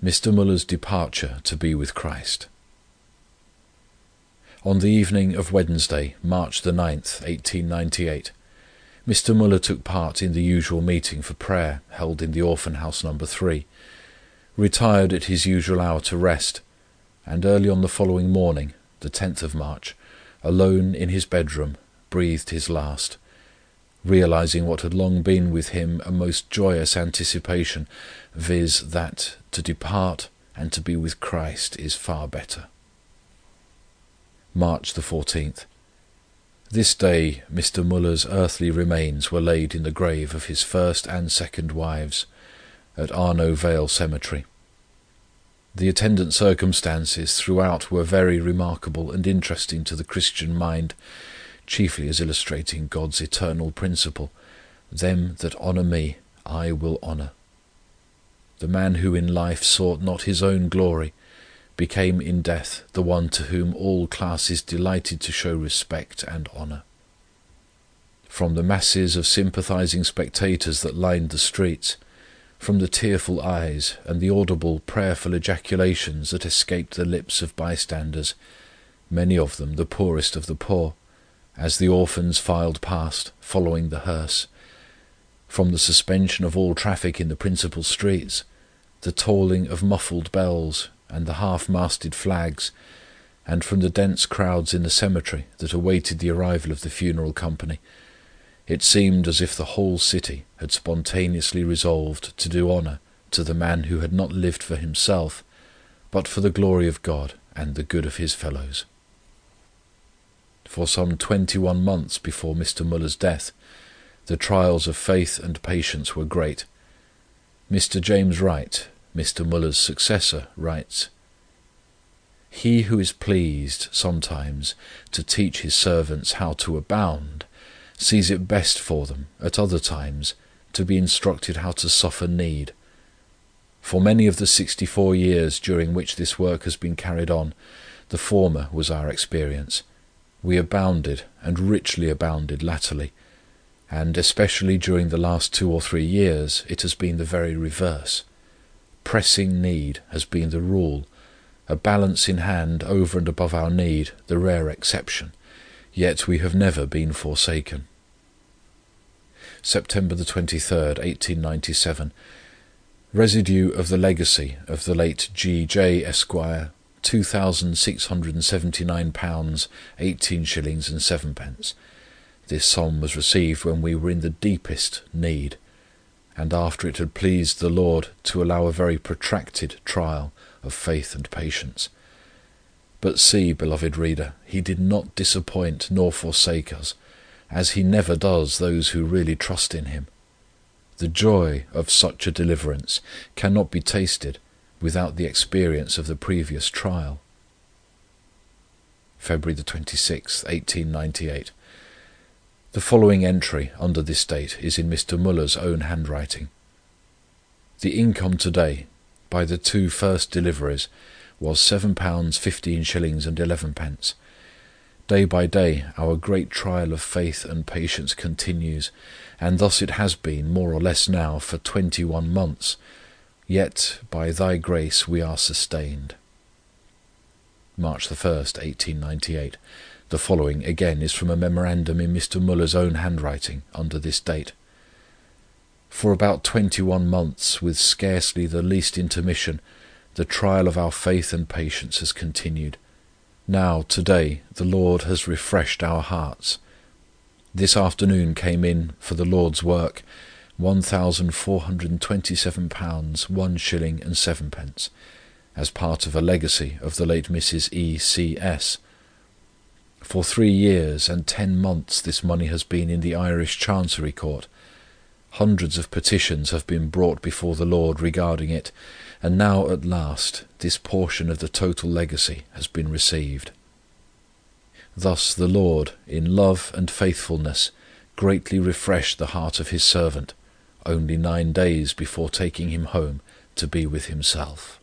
Mr. Müller's departure to be with Christ. On the evening of Wednesday, March the 9th, 1898, Mr. Müller took part in the usual meeting for prayer held in the Orphan House No. 3, retired at his usual hour to rest, and early on the following morning, the 10th of March, alone in his bedroom, breathed his last, realizing what had long been with him a most joyous anticipation, viz. That to depart and to be with Christ is far better. March the 14th. This day Mr. Müller's earthly remains were laid in the grave of his first and second wives, at Arno Vale Cemetery. The attendant circumstances throughout were very remarkable and interesting to the Christian mind, chiefly as illustrating God's eternal principle, "Them that honour me I will honour." The man who in life sought not his own glory, became in death the one to whom all classes delighted to show respect and honour. From the masses of sympathizing spectators that lined the streets, from the tearful eyes and the audible prayerful ejaculations that escaped the lips of bystanders, many of them the poorest of the poor, as the orphans filed past, following the hearse, from the suspension of all traffic in the principal streets, the tolling of muffled bells and the half-masted flags, and from the dense crowds in the cemetery that awaited the arrival of the funeral company, it seemed as if the whole city had spontaneously resolved to do honour to the man who had not lived for himself, but for the glory of God and the good of his fellows. For some 21 months before Mr. Müller's death, the trials of faith and patience were great. Mr. James Wright, Mr. Müller's successor, writes, "He who is pleased sometimes to teach his servants how to abound, sees it best for them, at other times, to be instructed how to suffer need. For many of the 64 years during which this work has been carried on, the former was our experience. We abounded, and richly abounded latterly, and especially during the last 2 or 3 years it has been the very reverse. Pressing need has been the rule, a balance in hand over and above our need the rare exception, yet we have never been forsaken." September the 23rd, 1897. Residue of the legacy of the late G. J. Esquire, £2,679, 18 shillings and 7 pence. This sum was received when we were in the deepest need, and after it had pleased the Lord to allow a very protracted trial of faith and patience. But see, beloved reader, He did not disappoint nor forsake us, as He never does those who really trust in Him. The joy of such a deliverance cannot be tasted without the experience of the previous trial. February the 26th, 1898. The following entry under this date is in Mr. Müller's own handwriting. The income today, by the 2 first deliveries, was £7 15 shillings and 11 pence. Day by day our great trial of faith and patience continues, and thus it has been more or less now for 21 months, yet by Thy grace we are sustained. March the 1st, 1898. The following again is from a memorandum in Mr. Müller's own handwriting under this date. For about 21 months, with scarcely the least intermission, the trial of our faith and patience has continued. Now, today, the Lord has refreshed our hearts. This afternoon came in for the Lord's work £1,427, 1 shilling and 7 pence, as part of a legacy of the late Mrs. E. C. S. For 3 years and 10 months this money has been in the Irish Chancery Court. Hundreds of petitions have been brought before the Lord regarding it, and now at last this portion of the total legacy has been received. Thus the Lord, in love and faithfulness, greatly refreshed the heart of His servant, only 9 days before taking him home to be with Himself.